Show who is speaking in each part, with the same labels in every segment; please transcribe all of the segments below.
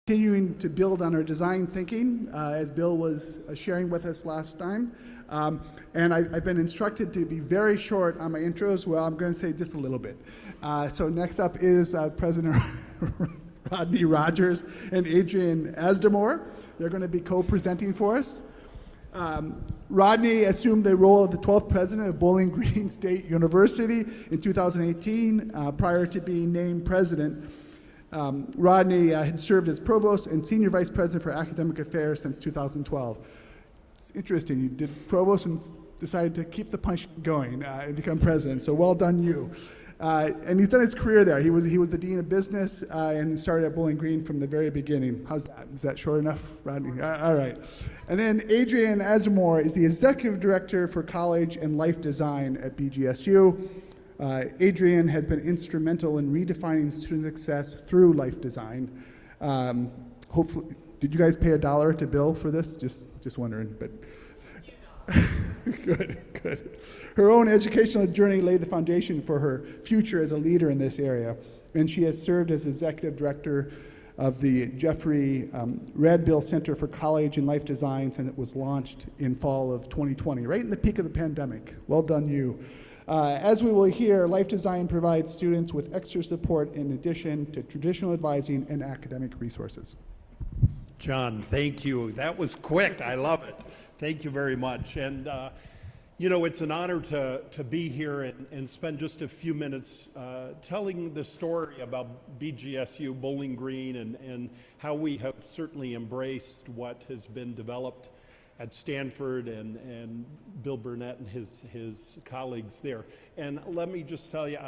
Speaker 1: continuing to build on our design thinking, as Bill was sharing with us last time. And I've been instructed to be very short on my intros. Well, I'm going to say just a little bit. So next up is President Rodney Rogers and Adrian Asdamore. They're going to be co-presenting for us. Rodney assumed the role of the 12th president of Bowling Green State University in 2018, prior to being named president. Rodney had served as provost and senior vice president for academic affairs since 2012. It's interesting, you did provost and decided to keep the punch going and become president, so well done you. And he's done his career there. He was the dean of business and started at Bowling Green from the very beginning. How's that? Is that short enough, Rodney? All right. And then Adrian Asdamore is the executive director for college and life design at BGSU. Adrian has been instrumental in redefining student success through life design. Hopefully, did you guys pay $1 to Bill for this? Just wondering, but. Good. Her own educational journey laid the foundation for her future as a leader in this area, and she has served as executive director of the Jeffrey Redbill Center for College and Life Design since it was launched in fall of 2020, right in the peak of the pandemic. Well done, you. As we will hear, Life Design provides students with extra support in addition to traditional advising and academic resources.
Speaker 2: John, thank you. That was quick. I love it. Thank you very much. And, you know, it's an honor to be here and spend just a few minutes telling the story about BGSU, Bowling Green, and how we have certainly embraced what has been developed at Stanford and Bill Burnett and his colleagues there. And let me just tell you,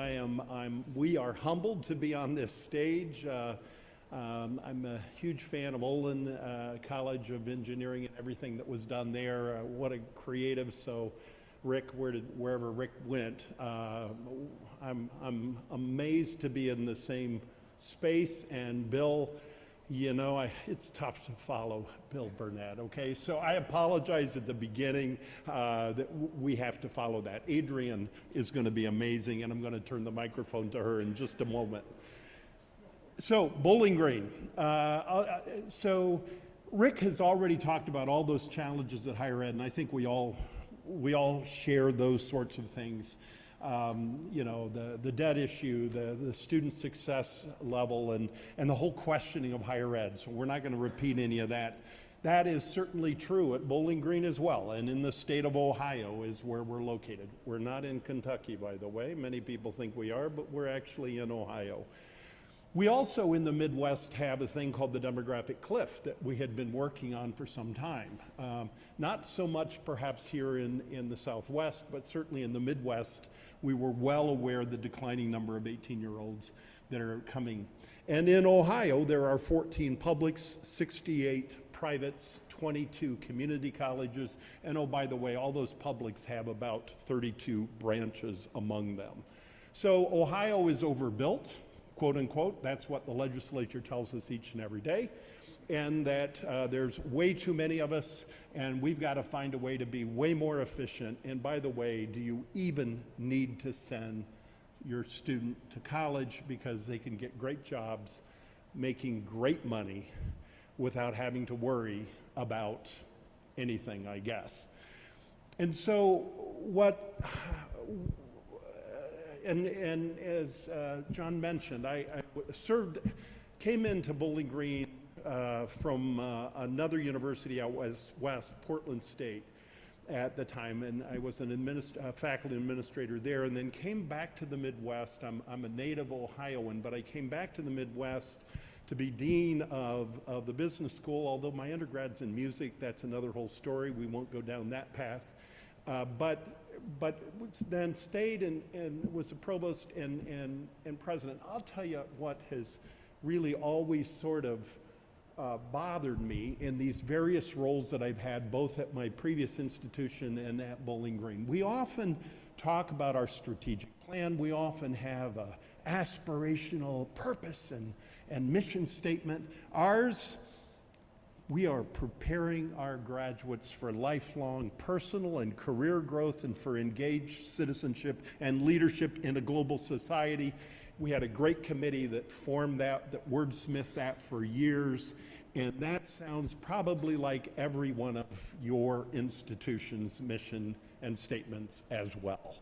Speaker 2: we are humbled to be on this stage. I'm a huge fan of Olin College of Engineering and everything that was done there. What a creative. So Rick, wherever Rick went, I'm amazed to be in the same space. And Bill, you know, it's tough to follow Bill Burnett, okay? So I apologize at the beginning that we have to follow that. Adrian is going to be amazing, and I'm going to turn the microphone to her in just a moment. So, Bowling Green. So, Rick has already talked about all those challenges at higher ed, and I think we all share those sorts of things. You know, the debt issue, the student success level, and the whole questioning of higher ed. So we're not going to repeat any of that. That is certainly true at Bowling Green as well, and in the state of Ohio is where we're located. We're not in Kentucky, by the way. Many people think we are, but we're actually in Ohio. We also in the Midwest have a thing called the demographic cliff that we had been working on for some time. Not so much perhaps here in the Southwest, but certainly in the Midwest, we were well aware of the declining number of 18-year-olds that are coming. And in Ohio, there are 14 publics, 68 privates, 22 community colleges, and oh, by the way, all those publics have about 32 branches among them. So Ohio is overbuilt, quote unquote. That's what the legislature tells us each and every day, and that there's way too many of us, and we've got to find a way to be way more efficient. And by the way, do you even need to send your student to college because they can get great jobs, making great money without having to worry about anything, I guess. And so and as John mentioned, I came into Bowling Green from another university out west, Portland State at the time, and I was an faculty administrator there, and then came back to the Midwest. I'm a native Ohioan, but I came back to the Midwest to be dean of the business school, although my undergrad's in music. That's another whole story. We won't go down that path. But then stayed and was a provost and president. I'll tell you what has really always sort of bothered me in these various roles that I've had, both at my previous institution and at Bowling Green. We often talk about our strategic plan. We often have an aspirational purpose and mission statement. Ours We are preparing our graduates for lifelong personal and career growth and for engaged citizenship and leadership in a global society. We had a great committee that formed that wordsmithed that for years, and that sounds probably like every one of your institution's mission and statements as well.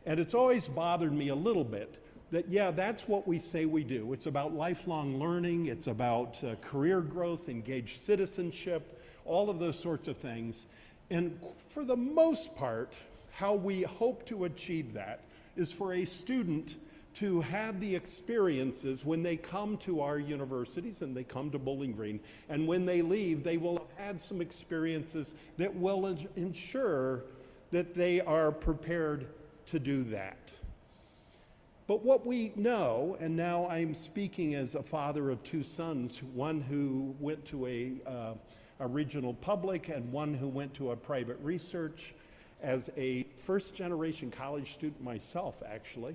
Speaker 2: And it's always bothered me a little bit that, yeah, that's what we say we do. It's about lifelong learning, it's about career growth, engaged citizenship, all of those sorts of things. And for the most part, how we hope to achieve that is for a student to have the experiences when they come to our universities and they come to Bowling Green, and when they leave, they will have had some experiences that will ensure that they are prepared to do that. But what we know, and now I'm speaking as a father of two sons, one who went to a regional public and one who went to a private research, as a first-generation college student myself, actually,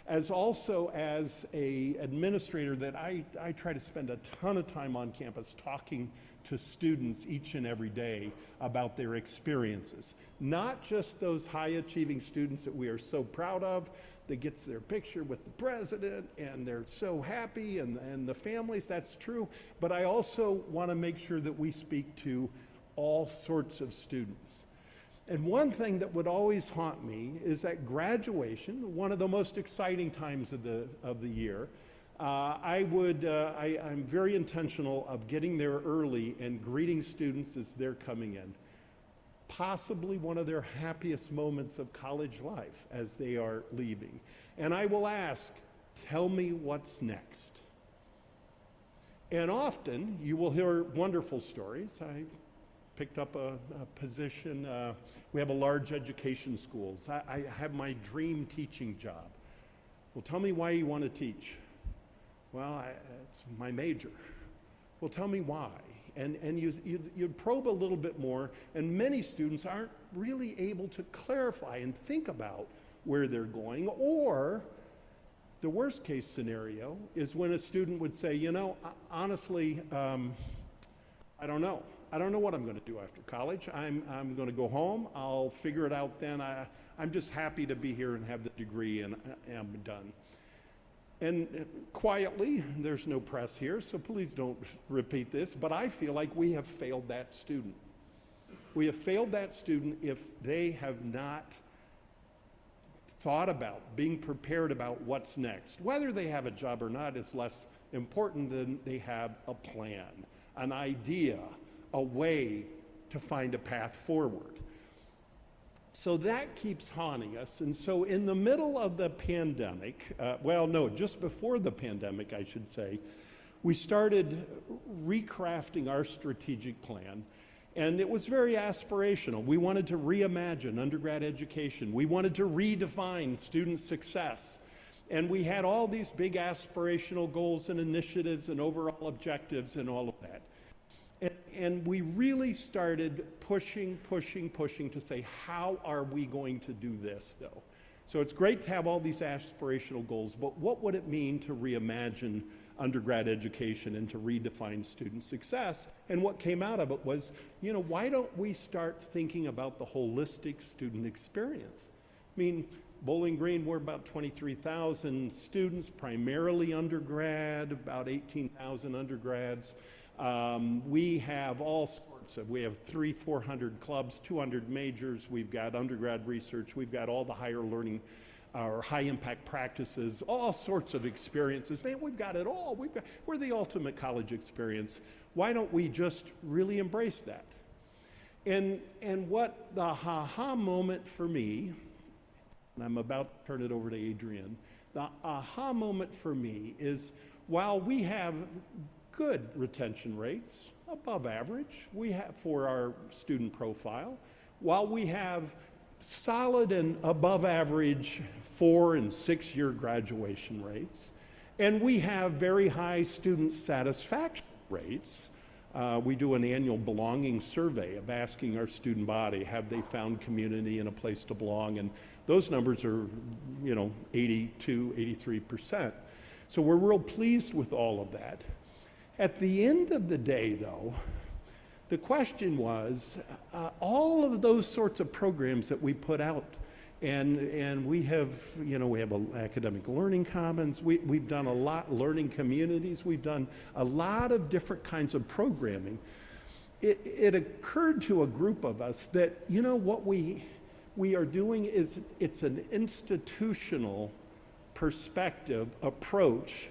Speaker 2: as also as an administrator that I try to spend a ton of time on campus talking to students each and every day about their experiences. Not just those high-achieving students that we are so proud of, that gets their picture with the president and they're so happy, and the families, that's true, but I also want to make sure that we speak to all sorts of students. And one thing that would always haunt me is at graduation, one of the most exciting times of the year. I'm very intentional of getting there early and greeting students as they're coming in. Possibly one of their happiest moments of college life as they are leaving. And I will ask, tell me what's next. And often you will hear wonderful stories. I picked up a position. We have a large education schools. I have my dream teaching job. Well, tell me why you want to teach. Well, it's my major. Well, tell me why. And you probe a little bit more, and many students aren't really able to clarify and think about where they're going. Or the worst case scenario is when a student would say, you know, honestly, I don't know. I don't know what I'm going to do after college. I'm going to go home. I'll figure it out then. I'm just happy to be here and have the degree, and I'm done. And quietly, there's no press here, so please don't repeat this, but I feel like we have failed that student. We have failed that student if they have not thought about, being prepared about what's next. Whether they have a job or not is less important than they have a plan, an idea, a way to find a path forward. So that keeps haunting us. And so in the middle of the pandemic, just before the pandemic, I should say, we started recrafting our strategic plan. And it was very aspirational. We wanted to reimagine undergrad education. We wanted to redefine student success. And we had all these big aspirational goals and initiatives and overall objectives and all of that. And we really started pushing to say, how are we going to do this, though? So it's great to have all these aspirational goals, but what would it mean to reimagine undergrad education and to redefine student success? And what came out of it was, you know, why don't we start thinking about the holistic student experience? I mean, Bowling Green, we're about 23,000 students, primarily undergrad, about 18,000 undergrads. We have all sorts of, we have 400 clubs, 200 majors, we've got undergrad research, we've got all the higher learning or high impact practices, all sorts of experiences. Man, we've got it all. We're the ultimate college experience. Why don't we just really embrace that? And what the aha moment for me, and I'm about to turn it over to Adrienne, the aha moment for me is while we have good retention rates, above average, we have for our student profile, while we have solid and above average 4- and 6-year graduation rates, and we have very high student satisfaction rates. We do an annual belonging survey of asking our student body, have they found community and a place to belong? And those numbers are, 82, 83%. So we're real pleased with all of that. At the end of the day, though, the question was, all of those sorts of programs that we put out, and we have, we have an academic learning commons, we've done a lot, learning communities, we've done a lot of different kinds of programming. It occurred to a group of us that, what we are doing is, it's an institutional perspective approach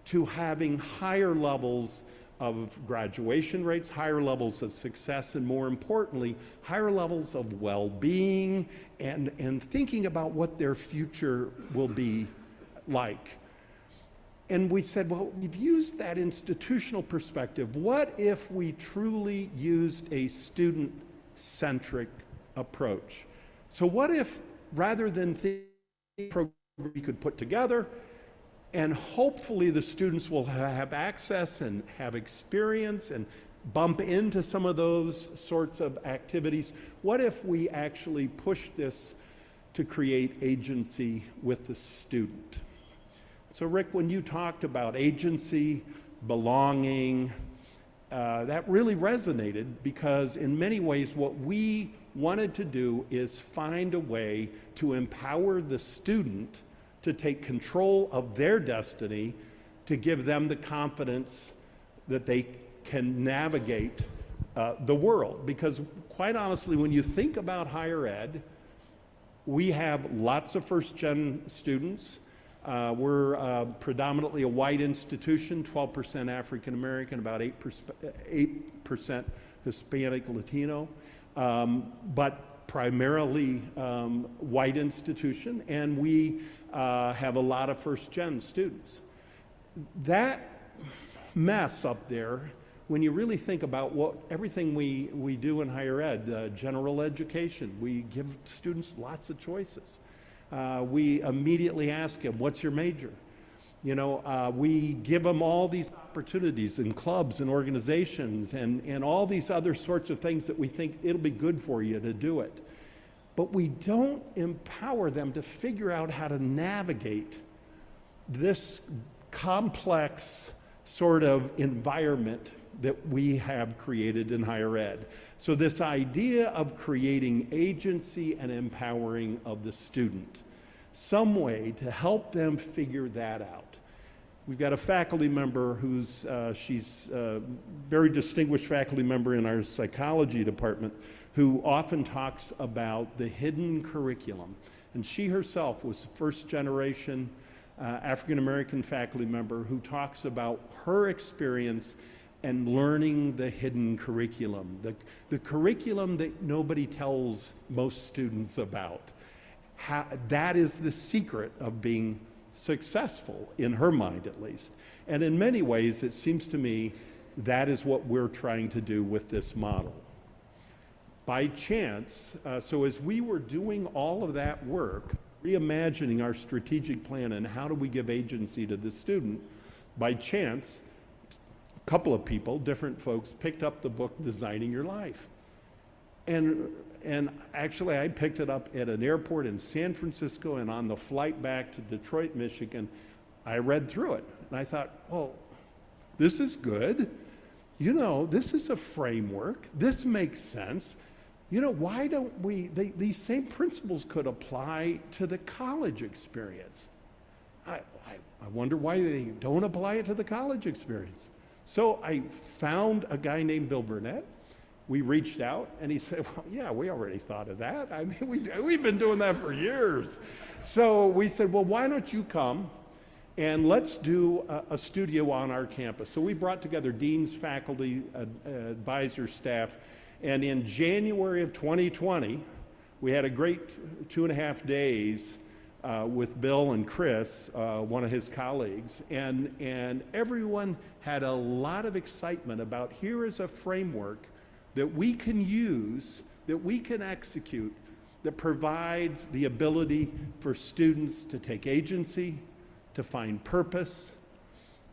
Speaker 2: to having higher levels of graduation rates, higher levels of success, and more importantly, higher levels of well-being and thinking about what their future will be like. And we said, well, we've used that institutional perspective. What if we truly used a student-centric approach? So what if, rather than think program we could put together, and hopefully the students will have access and have experience and bump into some of those sorts of activities, what if we actually push this to create agency with the student? So Rick, when you talked about agency, belonging, that really resonated, because in many ways what we wanted to do is find a way to empower the student to take control of their destiny, to give them the confidence that they can navigate the world. Because quite honestly, when you think about higher ed, we have lots of first-gen students. We're predominantly a white institution, 12% African American, about 8% Hispanic Latino, but primarily white institution, and we have a lot of first-gen students. That mess up there, when you really think about everything we do in higher ed, general education, we give students lots of choices. We immediately ask them, what's your major? We give them all these opportunities in clubs and organizations and all these other sorts of things that we think it'll be good for you to do it. But we don't empower them to figure out how to navigate this complex sort of environment that we have created in higher ed. So this idea of creating agency and empowering of the student, some way to help them figure that out. We've got a faculty member who's, she's a very distinguished faculty member in our psychology department, who often talks about the hidden curriculum. And she herself was first generation African-American faculty member who talks about her experience and learning the hidden curriculum, the curriculum that nobody tells most students about. That is the secret of being successful, in her mind at least. And in many ways, it seems to me that is what we're trying to do with this model. By chance, so as we were doing all of that work, reimagining our strategic plan and how do we give agency to the student, by chance, a couple of people, different folks, picked up the book Designing Your Life. And actually, I picked it up at an airport in San Francisco, and on the flight back to Detroit, Michigan, I read through it. And I thought, well, this is good. This is a framework. This makes sense. Why don't these same principles could apply to the college experience. I wonder why they don't apply it to the college experience. So I found a guy named Bill Burnett. We reached out, and he said, well, yeah, we already thought of that. I mean, we've been doing that for years. So we said, well, why don't you come and let's do a studio on our campus. So we brought together deans, faculty, advisors, staff, and in January of 2020, we had a great 2.5 days with Bill and Chris, one of his colleagues, and everyone had a lot of excitement about here is a framework that we can use, that we can execute, that provides the ability for students to take agency, to find purpose,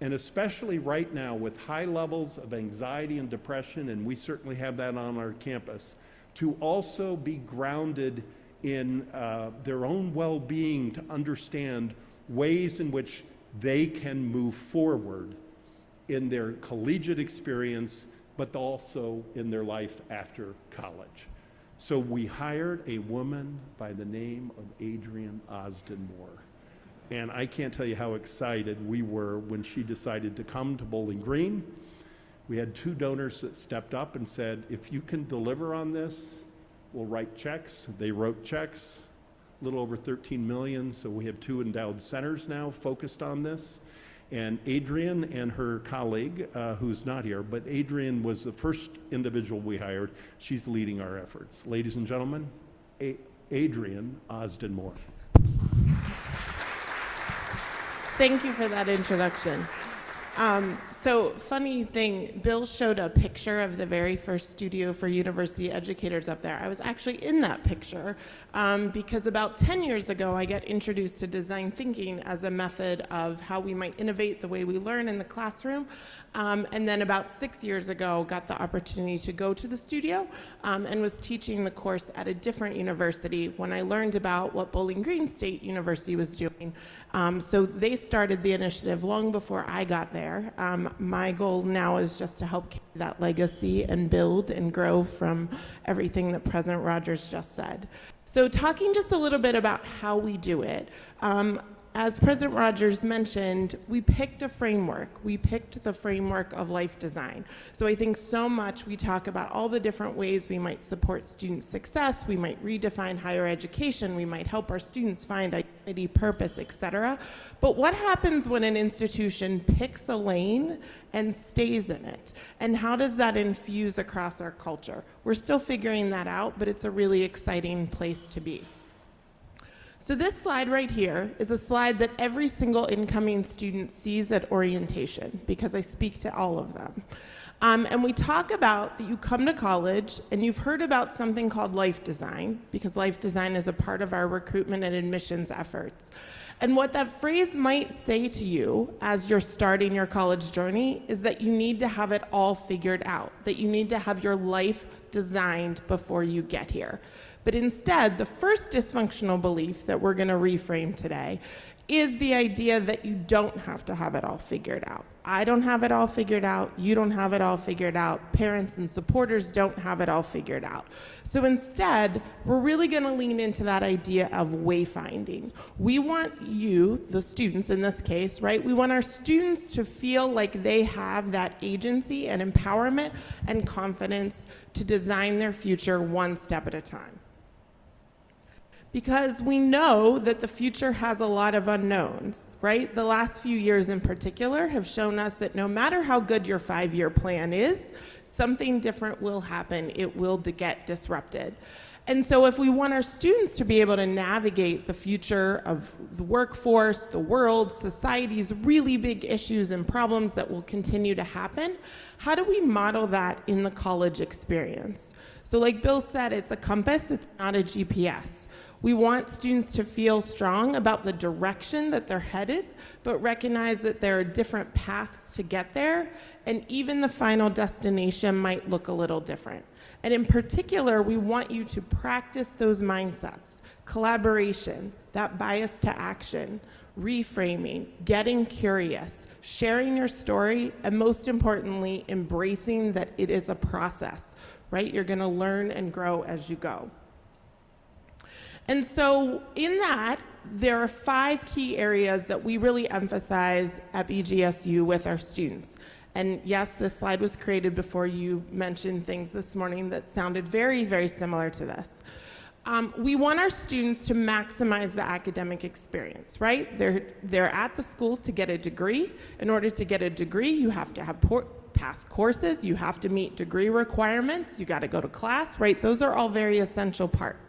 Speaker 2: and especially right now with high levels of anxiety and depression, and we certainly have that on our campus, to also be grounded in their own well-being, to understand ways in which they can move forward in their collegiate experience but also in their life after college. So we hired a woman by the name of Adrienne Osden Moore. And I can't tell you how excited we were when she decided to come to Bowling Green. We had 2 donors that stepped up and said, if you can deliver on this, we'll write checks. They wrote checks, a little over 13 million, so we have 2 endowed centers now focused on this. And Adrienne and her colleague, who's not here, but Adrienne was the first individual we hired. She's leading our efforts. Ladies and gentlemen, Adrienne Osden Moore.
Speaker 3: Thank you for that introduction. So funny thing, Bill showed a picture of the very first studio for university educators up there. I was actually in that picture because about 10 years ago, I got introduced to design thinking as a method of how we might innovate the way we learn in the classroom. And then about 6 years ago, got the opportunity to go to the studio and was teaching the course at a different university when I learned about what Bowling Green State University was doing. So they started the initiative long before I got there. My goal now is just to help carry that legacy and build and grow from everything that President Rogers just said. So talking just a little bit about how we do it. As President Rogers mentioned, we picked a framework. We picked the framework of life design. So I think so much we talk about all the different ways we might support student success, we might redefine higher education, we might help our students find identity, purpose, etc. But what happens when an institution picks a lane and stays in it? And how does that infuse across our culture? We're still figuring that out, but it's a really exciting place to be. So this slide right here is a slide that every single incoming student sees at orientation because I speak to all of them. And we talk about that you come to college and you've heard about something called life design because life design is a part of our recruitment and admissions efforts. And what that phrase might say to you as you're starting your college journey is that you need to have it all figured out, that you need to have your life designed before you get here. But instead, the first dysfunctional belief that we're going to reframe today is the idea that you don't have to have it all figured out. I don't have it all figured out. You don't have it all figured out. Parents and supporters don't have it all figured out. So instead, we're really going to lean into that idea of wayfinding. We want you, the students in this case, right? We want our students to feel like they have that agency and empowerment and confidence to design their future one step at a time. Because we know that the future has a lot of unknowns, right? The last few years in particular have shown us that no matter how good your 5-year plan is, something different will happen. It will get disrupted. And so if we want our students to be able to navigate the future of the workforce, the world, society's really big issues and problems that will continue to happen, how do we model that in the college experience? So like Bill said, it's a compass, it's not a GPS. We want students to feel strong about the direction that they're headed, but recognize that there are different paths to get there, and even the final destination might look a little different. And in particular, we want you to practice those mindsets, collaboration, that bias to action, reframing, getting curious, sharing your story, and most importantly, embracing that it is a process, right? You're gonna learn and grow as you go. And so in that, there are 5 key areas that we really emphasize at BGSU with our students. And yes, this slide was created before you mentioned things this morning that sounded very, very similar to this. We want our students to maximize the academic experience, right? They're at the schools to get a degree. In order to get a degree, you have to have pass courses, you have to meet degree requirements, you gotta go to class, right? Those are all very essential parts.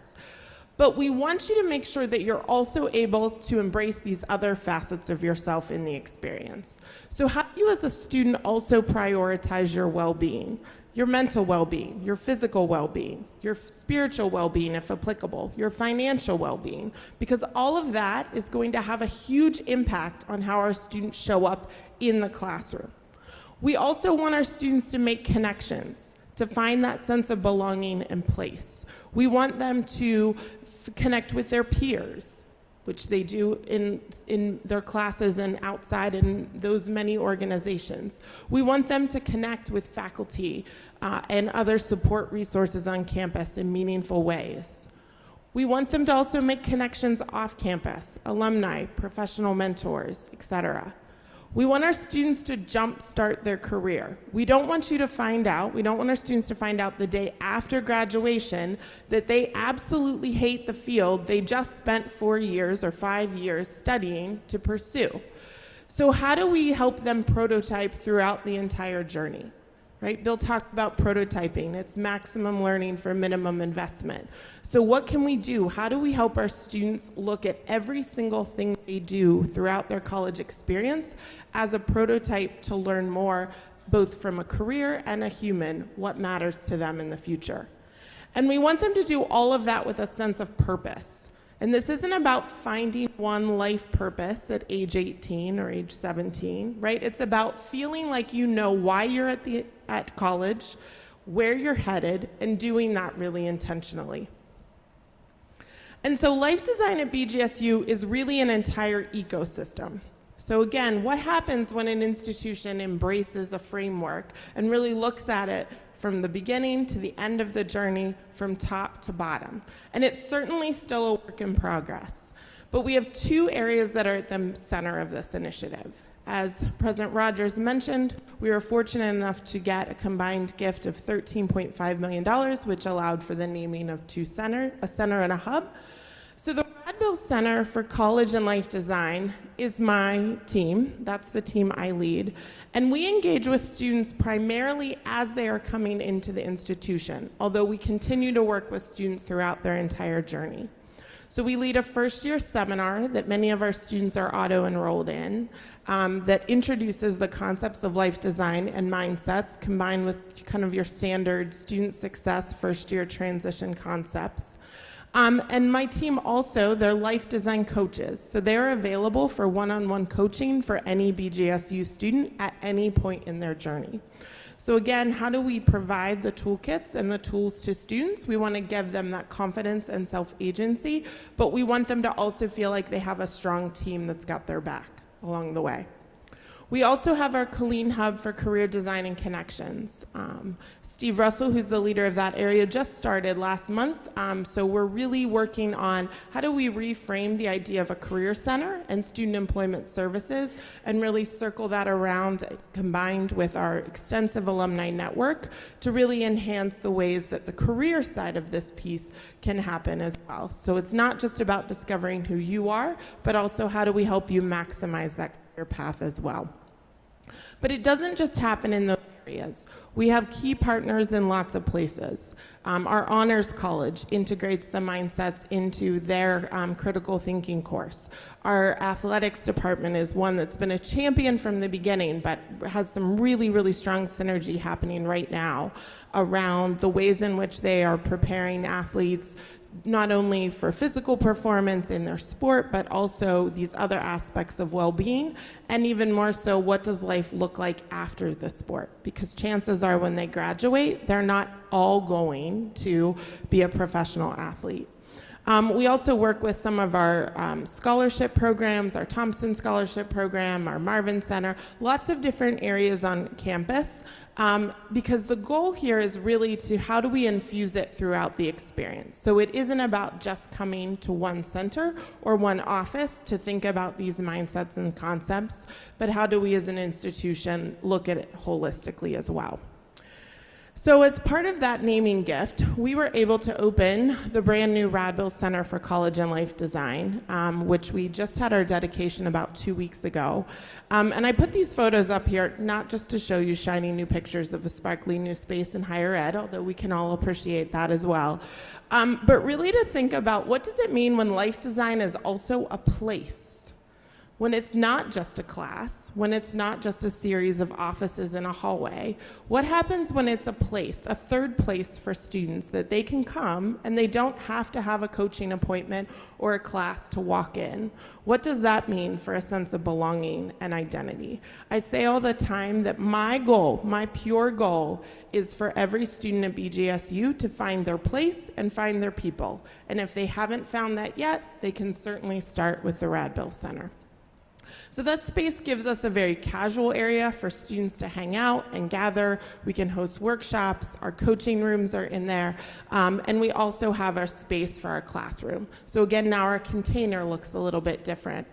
Speaker 3: But we want you to make sure that you're also able to embrace these other facets of yourself in the experience. So how do you as a student also prioritize your well-being, your mental well-being, your physical well-being, your spiritual well-being if applicable, your financial well-being? Because all of that is going to have a huge impact on how our students show up in the classroom. We also want our students to make connections, to find that sense of belonging and place. We want them to connect with their peers, which they do in their classes and outside in those many organizations. We want them to connect with faculty and other support resources on campus in meaningful ways. We want them to also make connections off campus, alumni, professional mentors, etc. We want our students to jumpstart their career. We don't want our students to find out the day after graduation that they absolutely hate the field they just spent 4 years or 5 years studying to pursue. So how do we help them prototype throughout the entire journey? Right? Bill talked about prototyping. It's maximum learning for minimum investment. So what can we do? How do we help our students look at every single thing they do throughout their college experience as a prototype to learn more, both from a career and a human, what matters to them in the future? And we want them to do all of that with a sense of purpose. And this isn't about finding one life purpose at age 18 or age 17, right? It's about feeling like you know why you're at college, where you're headed, and doing that really intentionally. And so life design at BGSU is really an entire ecosystem. So again, what happens when an institution embraces a framework and really looks at it from the beginning to the end of the journey, from top to bottom? And it's certainly still a work in progress. But we have 2 areas that are at the center of this initiative. As President Rogers mentioned, we were fortunate enough to get a combined gift of $13.5 million, which allowed for the naming of a center and a hub. So the Radbill Center for College and Life Design is my team. That's the team I lead. And we engage with students primarily as they are coming into the institution, although we continue to work with students throughout their entire journey. So we lead a first-year seminar that many of our students are auto-enrolled in that introduces the concepts of life design and mindsets combined with kind of your standard student success first-year transition concepts. And my team also, they're life design coaches. So they're available for one-on-one coaching for any BGSU student at any point in their journey. So again, how do we provide the toolkits and the tools to students? We want to give them that confidence and self-agency, but we want them to also feel like they have a strong team that's got their back along the way. We also have our Colleen Hub for Career Design and Connections. Steve Russell, who's the leader of that area, just started last month. So we're really working on how do we reframe the idea of a career center and student employment services and really circle that around combined with our extensive alumni network to really enhance the ways that the career side of this piece can happen as well. So it's not just about discovering who you are, but also how do we help you maximize that career path as well. But it doesn't just happen in those areas. We have key partners in lots of places. Our honors college integrates the mindsets into their critical thinking course. Our athletics department is one that's been a champion from the beginning, but has some really, really strong synergy happening right now around the ways in which they are preparing athletes not only for physical performance in their sport, but also these other aspects of well-being, and even more so, what does life look like after the sport? Because chances are when they graduate, they're not all going to be a professional athlete. We also work with some of our scholarship programs, our Thompson Scholarship Program, our Marvin Center, lots of different areas on campus, because the goal here is really to how do we infuse it throughout the experience. So it isn't about just coming to one center or one office to think about these mindsets and concepts, but how do we as an institution look at it holistically as well. So as part of that naming gift, we were able to open the brand new Radbill Center for College and Life Design, which we just had our dedication about 2 weeks ago. And I put these photos up here, not just to show you shiny new pictures of a sparkly new space in higher ed, although we can all appreciate that as well, but really to think about what does it mean when life design is also a place. when it's not just a class, when it's not just a series of offices in a hallway? What happens when it's a place, a third place for students that they can come and they don't have to have a coaching appointment or a class to walk in? What does that mean for a sense of belonging and identity? I say all the time that my goal, my pure goal, is for every student at BGSU to find their place and find their people. And if they haven't found that yet, they can certainly start with the Radbill Center. So that space gives us a very casual area for students to hang out and gather. We can host workshops. Our coaching rooms are in there. And we also have our space for our classroom. So again, now our container looks a little bit different.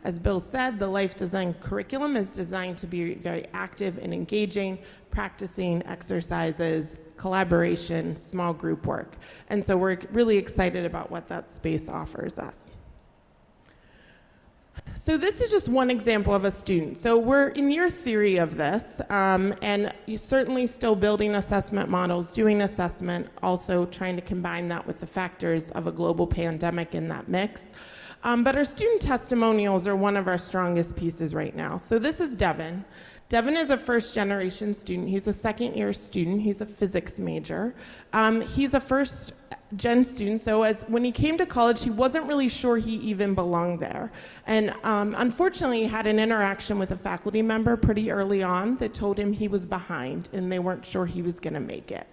Speaker 3: As Bill said, the Life Design curriculum is designed to be very active and engaging, practicing exercises, collaboration, small group work. And so we're really excited about what that space offers us. So this is just one example of a student. So we're in year 3 of this, and you're certainly still building assessment models, doing assessment, also trying to combine that with the factors of a global pandemic in that mix. But our student testimonials are one of our strongest pieces right now. So this is Devin. Devin is a first-generation student. He's a second-year student. He's a physics major. He's a first-gen student, so when he came to college, he wasn't really sure he even belonged there. And unfortunately, he had an interaction with a faculty member pretty early on that told him he was behind and they weren't sure he was going to make it.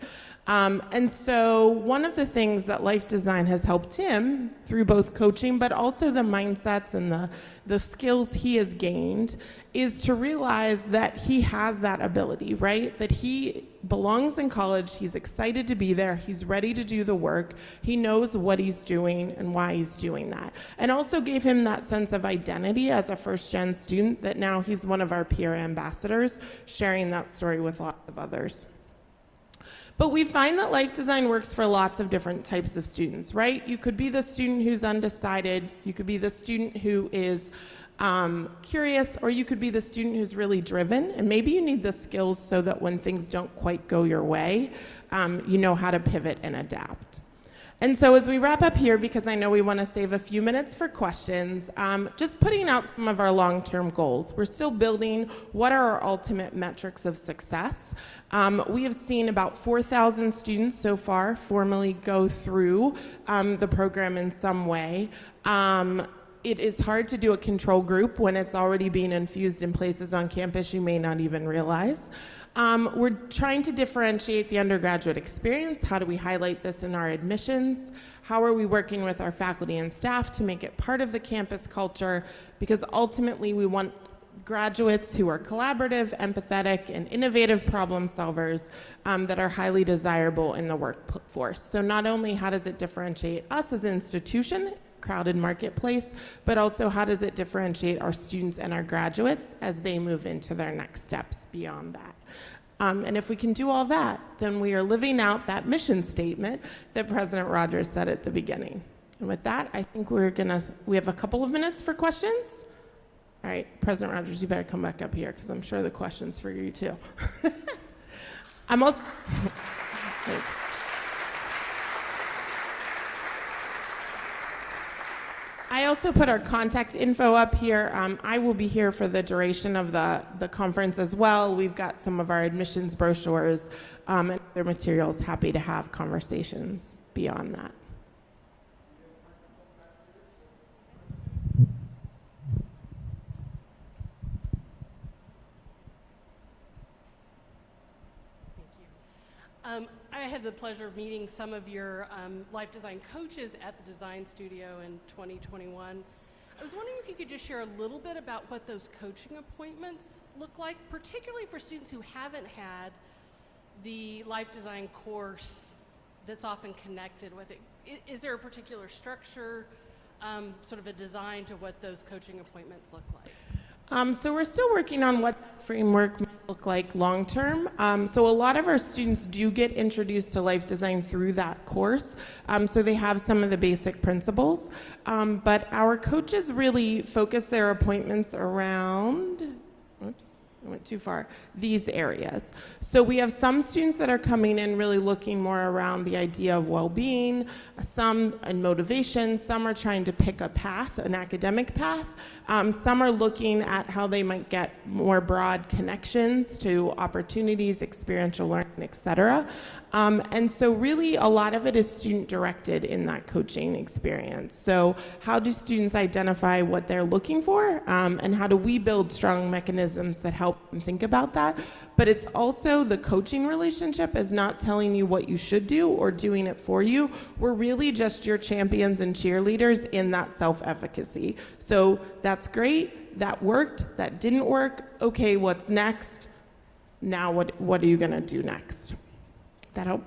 Speaker 3: And so one of the things that Life Design has helped him through both coaching, but also the mindsets and the skills he has gained, is to realize that he has that ability, right? That he belongs in college, he's excited to be there, he's ready to do the work, he knows what he's doing and why he's doing that. And also gave him that sense of identity as a first-gen student that now he's one of our peer ambassadors, sharing that story with lots of others. But we find that Life Design works for lots of different types of students, right? You could be the student who's undecided, you could be the student who is curious, or you could be the student who's really driven, and maybe you need the skills so that when things don't quite go your way, you know how to pivot and adapt. And so as we wrap up here, because I know we want to save a few minutes for questions, just putting out some of our long-term goals. We're still building what are our ultimate metrics of success. We have seen about 4,000 students so far formally go through the program in some way. It is hard to do a control group when it's already being infused in places on campus you may not even realize. We're trying to differentiate the undergraduate experience. How do we highlight this in our admissions? How are we working with our faculty and staff to make it part of the campus culture? Because ultimately we want graduates who are collaborative, empathetic, and innovative problem solvers that are highly desirable in the workforce. So not only how does it differentiate us as an institution, crowded marketplace, but also how does it differentiate our students and our graduates as they move into their next steps beyond that. And if we can do all that, then we are living out that mission statement that President Rogers said at the beginning. And with that, I think we have a couple of minutes for questions. All right, President Rogers, you better come back up here because I'm sure the question's for you too. I'm also, thanks. I also put our contact info up here. I will be here for the duration of the conference as well. We've got some of our admissions brochures and other materials. Happy to have conversations beyond that.
Speaker 4: I had the pleasure of meeting some of your Life Design coaches at the Design Studio in 2021. I was wondering if you could just share a little bit about what those coaching appointments look like, particularly for students who haven't had the Life Design course that's often connected with it. Is there a particular structure, sort of a design to what those coaching appointments look like?
Speaker 3: So we're still working on what that framework might look like long term. So a lot of our students do get introduced to Life Design through that course. So they have some of the basic principles. But our coaches really focus their appointments around, I went too far, these areas. So we have some students that are coming in really looking more around the idea of well-being, some in motivation, some are trying to pick a path, an academic path, some are looking at how they might get more broad connections to opportunities, experiential learning, et cetera. And so really a lot of it is student directed in that coaching experience. So how do students identify what they're looking for, and how do we build strong mechanisms that help them think about that? But it's also the coaching relationship is not telling you what you should do or doing it for you. We're really just your champions and cheerleaders in that self-efficacy. So that's great, that worked, that didn't work, okay, what's next? Now what are you gonna do next? That help?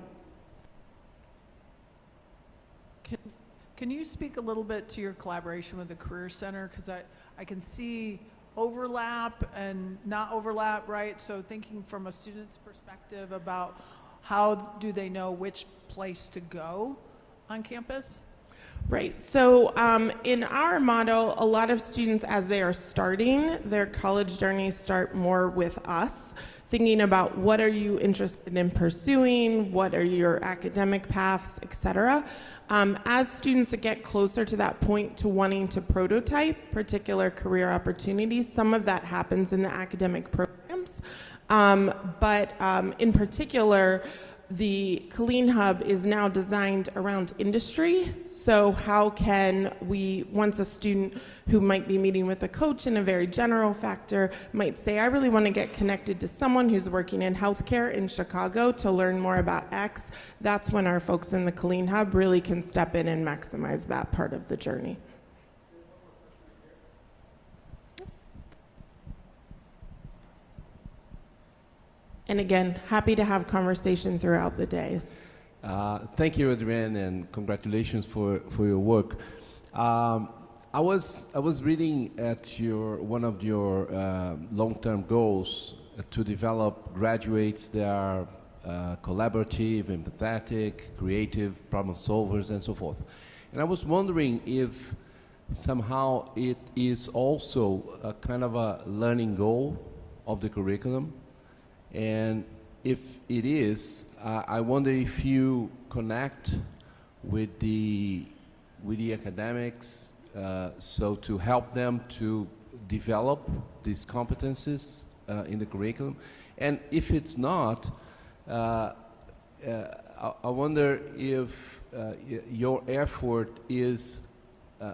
Speaker 5: Can you speak a little bit to your collaboration with the Career Center? Because I can see overlap and not overlap, right? So thinking from a student's perspective about how do they know which place to go on campus?
Speaker 3: Right. So in our model, a lot of students, as they are starting their college journeys, start more with us, thinking about what are you interested in pursuing, what are your academic paths, et cetera. As students get closer to that point to wanting to prototype particular career opportunities, some of that happens in the academic programs. But in particular, the Colleen Hub is now designed around industry. So how can we, once a student who might be meeting with a coach in a very general factor might say, I really want to get connected to someone who's working in healthcare in Chicago to learn more about X, that's when our folks in the Colleen Hub really can step in and maximize that part of the journey. And again, happy to have conversation throughout the days.
Speaker 6: Thank you, Adrienne, and congratulations for your work. I was reading at one of your long-term goals to develop graduates that are collaborative, empathetic, creative, problem solvers, and so forth. And I was wondering if somehow it is also a kind of a learning goal of the curriculum. And if it is, I wonder if you connect with the academics, so to help them to develop these competencies in the curriculum. And if it's not, I wonder if your effort is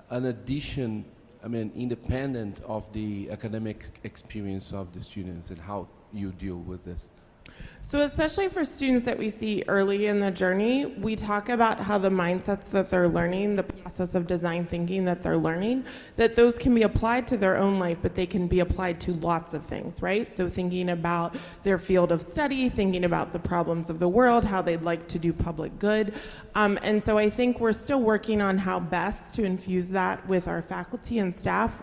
Speaker 6: an addition, I mean, independent of the academic experience of the students, and how you deal with this.
Speaker 3: So especially for students that we see early in the journey, we talk about how the mindsets that they're learning, the process of design thinking that they're learning, that those can be applied to their own life, but they can be applied to lots of things, right? So thinking about their field of study, thinking about the problems of the world, how they'd like to do public good. And so I think we're still working on how best to infuse that with our faculty and staff.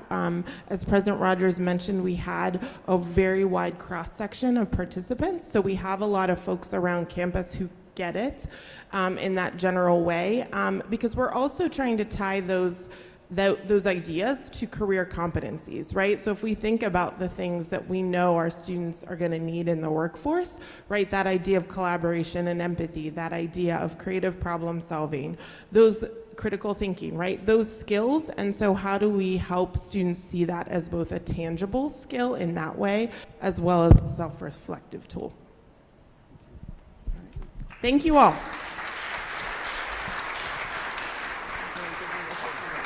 Speaker 3: As President Rogers mentioned, we had a very wide cross-section of participants. So we have a lot of folks around campus who get it in that general way, because we're also trying to tie those ideas to career competencies, right? So if we think about the things that we know our students are going to need in the workforce, right, that idea of collaboration and empathy, that idea of creative problem solving, those critical thinking, right, those skills. And so how do we help students see that as both a tangible skill in that way, as well as a self-reflective tool? Thank you all.